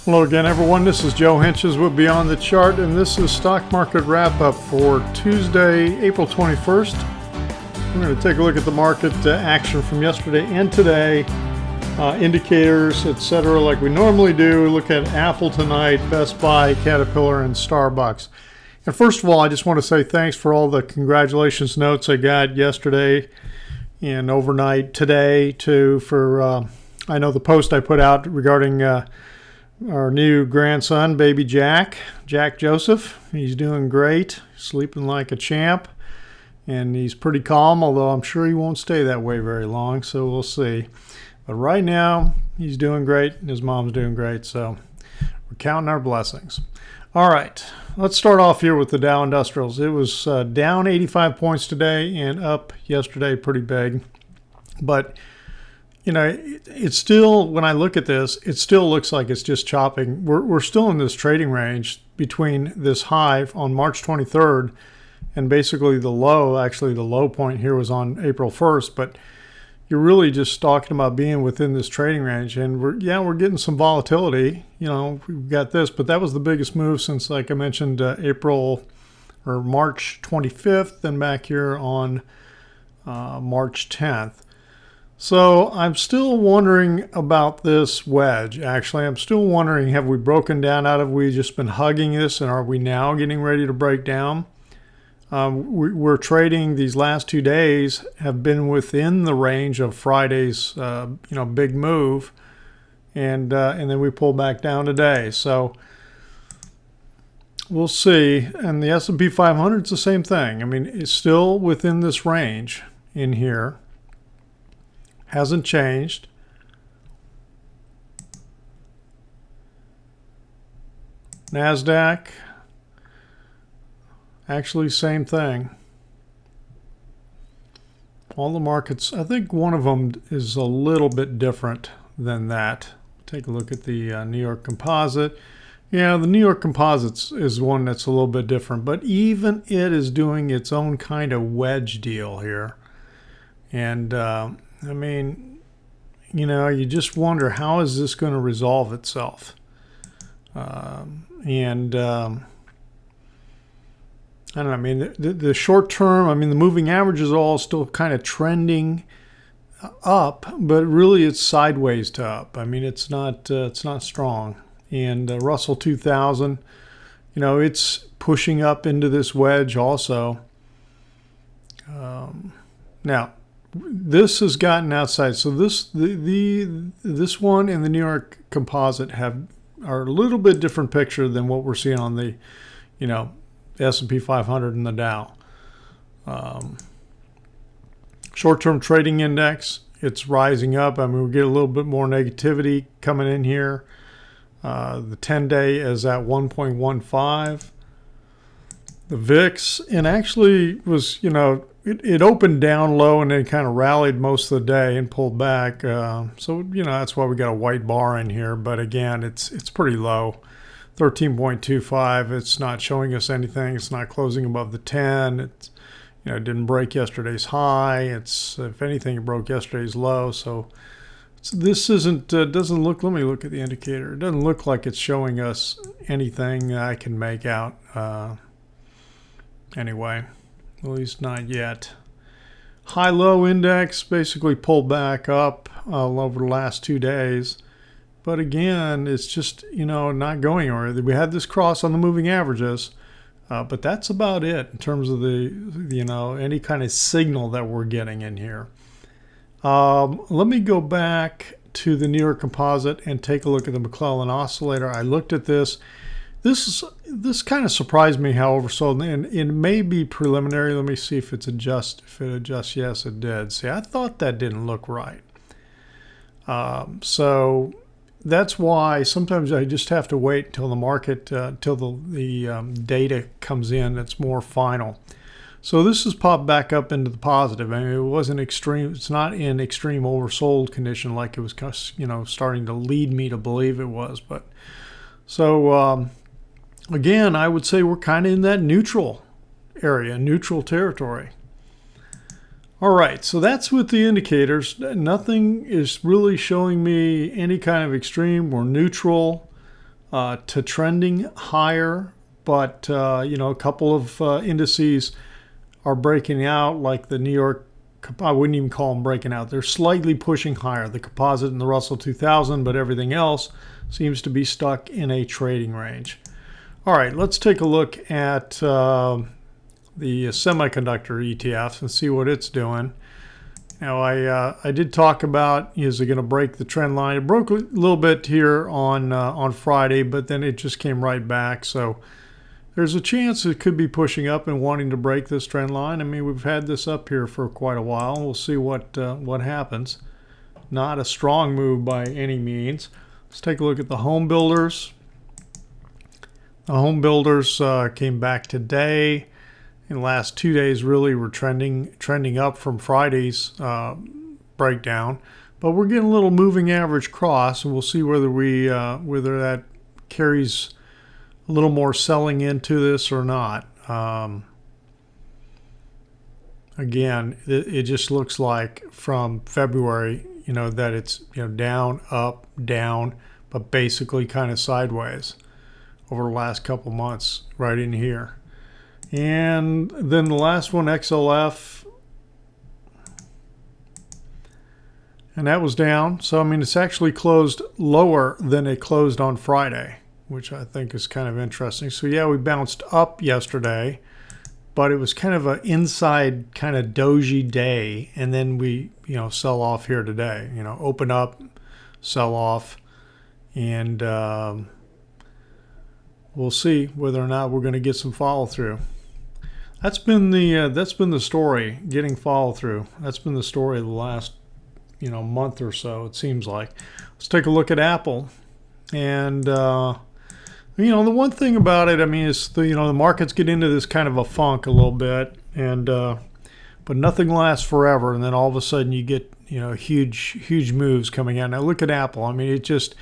Hello again, everyone. This is Joe Henches with Beyond the Chart, and this is Stock Market Wrap-Up for Tuesday, April 21st. We're going to take a look at the market action from yesterday and today, indicators, etc., like we normally do. Look at Apple tonight, Best Buy, Caterpillar, and StarBucks. And first of all, I just want to say thanks for all the congratulations notes I got yesterday and overnight today, too, for, I know the post I put out regarding our new grandson, baby Jack Joseph. He's doing great, sleeping like a champ, and he's pretty calm, although I'm sure he won't stay that way very long, so we'll see. But right now, he's doing great, and his mom's doing great, so we're counting our blessings. All right, let's start off here with the Dow Industrials. It was down 85 points today and up yesterday pretty big, but you know, it's still, when I look at this, it still looks like it's just chopping. We're still in this trading range between this high on March 23rd and basically the low. Actually, the low point here was on April 1st, but you're really just talking about being within this trading range. And we're getting some volatility. You know, we've got this, but that was the biggest move since, like I mentioned, April or March 25th, and back here on March 10th. So I'm still wondering about this wedge. Actually, I'm still wondering, have we broken down out of, we just been hugging this, and are we now getting ready to break down? We're trading, these last 2 days have been within the range of Friday's big move, and then we pull back down today. So we'll see. And the S&P 500 is the same thing. I mean, it's still within this range in here. Hasn't changed. NASDAQ, actually same thing. All the markets, I think one of them is a little bit different than that. Take a look at the New York Composite. Yeah, the New York Composites is one that's a little bit different, but even it is doing its own kind of wedge deal here. And I mean, you know, you just wonder, how is this going to resolve itself? I don't know. I mean, the short term, I mean, the moving average is all still kind of trending up, but really it's sideways to up. I mean, it's not strong. And Russell 2000, you know, it's pushing up into this wedge also. Now, this has gotten outside. So this one and the New York Composite are a little bit different picture than what we're seeing on the, you know, S&P 500 and the Dow. Short-term trading index, it's rising up. I mean, we get a little bit more negativity coming in here. The 10-day is at 1.15. The VIX, and actually was, you know, it opened down low and then kind of rallied most of the day and pulled back. So, you know, that's why we got a white bar in here. But again, it's pretty low, 13.25. It's not showing us anything. It's not closing above the 10. It's, you know, it didn't break yesterday's high. It's, if anything, it broke yesterday's low. So this isn't, doesn't look, let me look at the indicator. It doesn't look like it's showing us anything I can make out anyway. At least not yet. High-low index basically pulled back up over the last 2 days. But again, it's just, you know, not going anywhere. We had this cross on the moving averages, but that's about it in terms of the, you know, any kind of signal that we're getting in here. Let me go back to the New York Composite and take a look at the McClellan Oscillator. I looked at this. This kind of surprised me how oversold, and it may be preliminary. Let me see if it adjusts. If it adjusts, yes, it did. See, I thought that didn't look right. So that's why sometimes I just have to wait until the market, till the data comes in that's more final. So this has popped back up into the positive. I mean, it wasn't extreme. It's not in extreme oversold condition like it was, you know, starting to lead me to believe it was. But so again, I would say we're kind of in that neutral area, neutral territory. All right, so that's with the indicators. Nothing is really showing me any kind of extreme or neutral. to trending higher, but a couple of indices are breaking out, like the New York. I wouldn't even call them breaking out. They're slightly pushing higher, the composite and the Russell 2000, but everything else seems to be stuck in a trading range. All right, let's take a look at the semiconductor ETFs and see what it's doing. Now, I did talk about, is it going to break the trend line? It broke a little bit here on Friday, but then it just came right back. So there's a chance it could be pushing up and wanting to break this trend line. I mean, we've had this up here for quite a while. We'll see what happens. Not a strong move by any means. Let's take a look at the home builders. The home builders came back today. In the last 2 days, really were trending up from Friday's breakdown. But we're getting a little moving average cross, and we'll see whether that carries a little more selling into this or not. Again, it just looks like from February, that it's down, up, down, but basically kind of sideways over the last couple months right in here. And then the last one, XLF, and that was down. So I mean, it's actually closed lower than it closed on Friday, which I think is kind of interesting. So yeah, we bounced up yesterday, but it was kind of an inside kind of doji day, and then we sell off here today. Open up, sell off, and we'll see whether or not we're going to get some follow through. That's been the story, getting follow through. That's been the story of the last month or so, it seems like. Let's take a look at Apple, and the one thing about it, I mean, is the markets get into this kind of a funk a little bit, and but nothing lasts forever, and then all of a sudden you get huge moves coming out. Now look at Apple. I mean, it just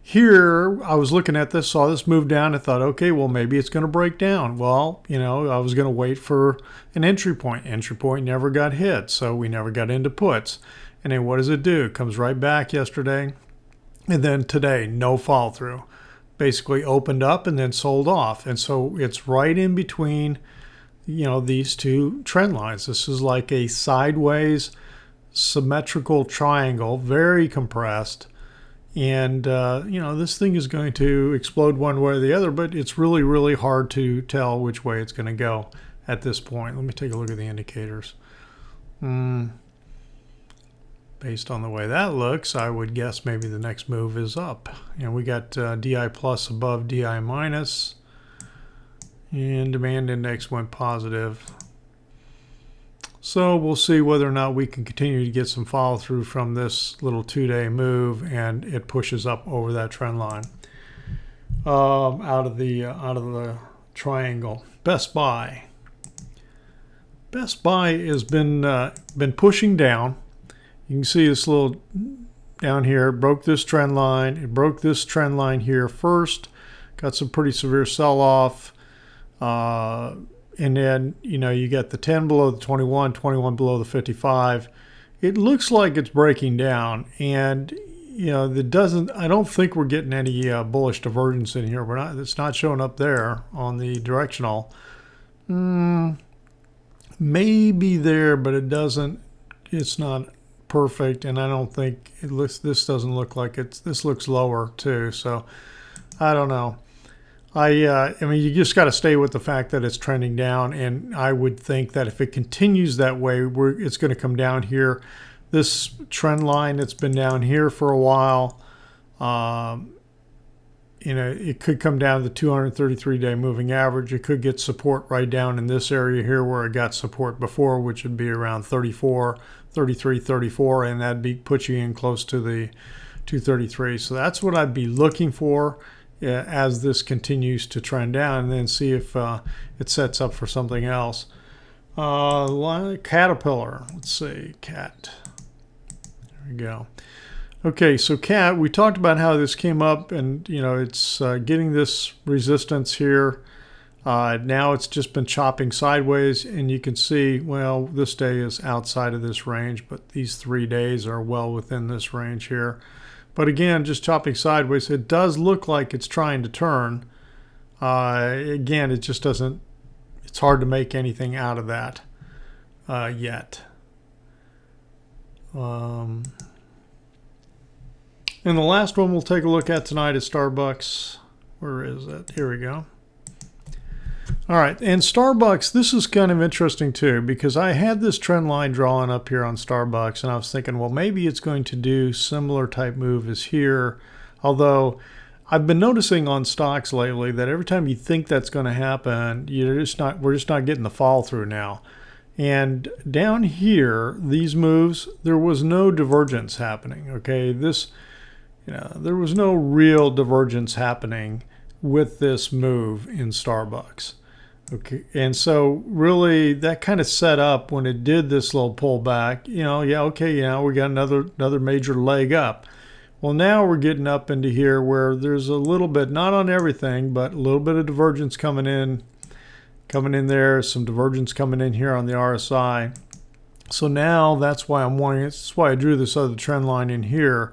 here I was looking at this, saw this move down, and thought, okay, well maybe it's going to break down. Well, I was going to wait for an entry point. Entry point never got hit, so we never got into puts. And then what does it do? It comes right back yesterday, and then today no follow through. Basically opened up and then sold off, and so it's right in between these two trend lines. This is like a sideways symmetrical triangle, very compressed, and this thing is going to explode one way or the other, but it's really hard to tell which way it's going to go at this point. Let me take a look at the indicators. Based on the way that looks, I would guess maybe the next move is up. We got DI plus above DI minus, and demand index went positive. So we'll see whether or not we can continue to get some follow through from this little 2-day move, and it pushes up over that trend line out of the triangle. Best Buy has been pushing down. You can see this little down here, it broke this trend line. It broke this trend line here first, got some pretty severe sell-off. And then, you got the 10 below the 21, 21 below the 55. It looks like it's breaking down. And, I don't think we're getting any bullish divergence in here. It's not showing up there on the directional. Maybe there, but it's not perfect, and I don't think this doesn't look like this looks lower too, so I don't know. I mean, you just got to stay with the fact that it's trending down, and I would think that if it continues that way, it's going to come down here. This trend line that's been down here for a while, it could come down to the 233-day moving average. It could get support right down in this area here where it got support before, which would be around 34, 33, 34, and that'd put you in close to the 233. So that's what I'd be looking for as this continues to trend down, and then see if it sets up for something else. Caterpillar. Let's see. Cat. There we go. Okay, so Cat, we talked about how this came up, and it's getting this resistance here. Now it's just been chopping sideways, and you can see, well, this day is outside of this range, but these 3 days are well within this range here. But again, just chopping sideways, it does look like it's trying to turn. Again, it just doesn't, it's hard to make anything out of that yet. And the last one we'll take a look at tonight is SBUX. Where is it? Here we go. All right, and SBUX, this is kind of interesting too, because I had this trend line drawn up here on SBUX, and I was thinking, well, maybe it's going to do similar type move as here. Although I've been noticing on stocks lately that every time you think that's going to happen, we're just not getting the fall through now. And down here, these moves, there was no divergence happening. Okay, there was no real divergence happening with this move in SBUX. Okay, and so really that kind of set up when it did this little pullback, we got another major leg up. Well, now we're getting up into here where there's a little bit, not on everything, but a little bit of divergence coming in there, some divergence coming in here on the RSI. So now that's why that's why I drew this other trend line in here.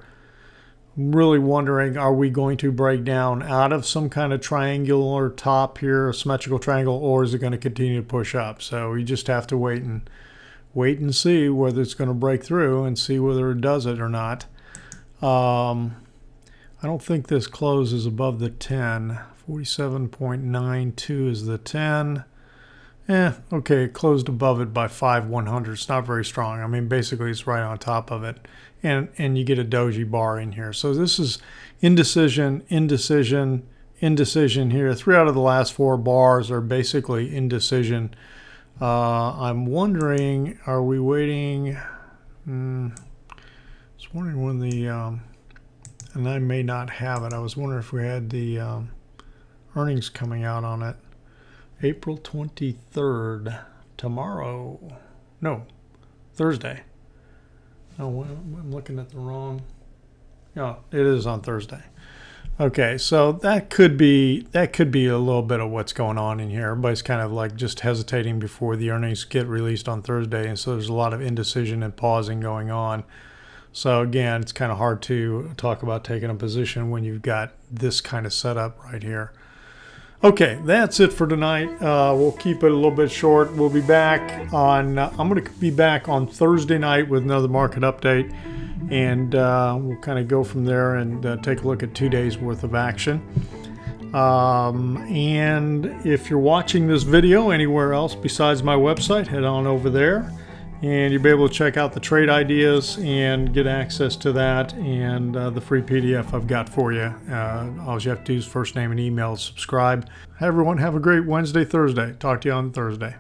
I'm really wondering, are we going to break down out of some kind of triangular top here, a symmetrical triangle, or is it going to continue to push up? So we just have to wait and see whether it's going to break through and see whether it does it or not. I don't think this closes above the 10. 47.92 is the 10. Okay, it closed above it by 5/100. It's not very strong. I mean, basically it's right on top of it. And you get a doji bar in here. So this is indecision, indecision, indecision here. 3 out of the last 4 bars are basically indecision. I'm wondering, are we waiting? I was wondering when the, and I may not have it. I was wondering if we had the earnings coming out on it. April 23rd, tomorrow. No, Thursday. Oh, I'm looking at the wrong. No, it is on Thursday. Okay, so that could be a little bit of what's going on in here. Everybody's kind of like just hesitating before the earnings get released on Thursday, and so there's a lot of indecision and pausing going on. So again, it's kind of hard to talk about taking a position when you've got this kind of setup right here. Okay, that's it for tonight. We'll keep it a little bit short. We'll be back on, I'm going to be back on Thursday night with another market update. And we'll kind of go from there and take a look at 2 days worth of action. And if you're watching this video anywhere else besides my website, head on over there. And you'll be able to check out the trade ideas and get access to that and the free PDF I've got for you. All you have to do is first name and email, subscribe. Everyone have a great Wednesday, Thursday. Talk to you on Thursday.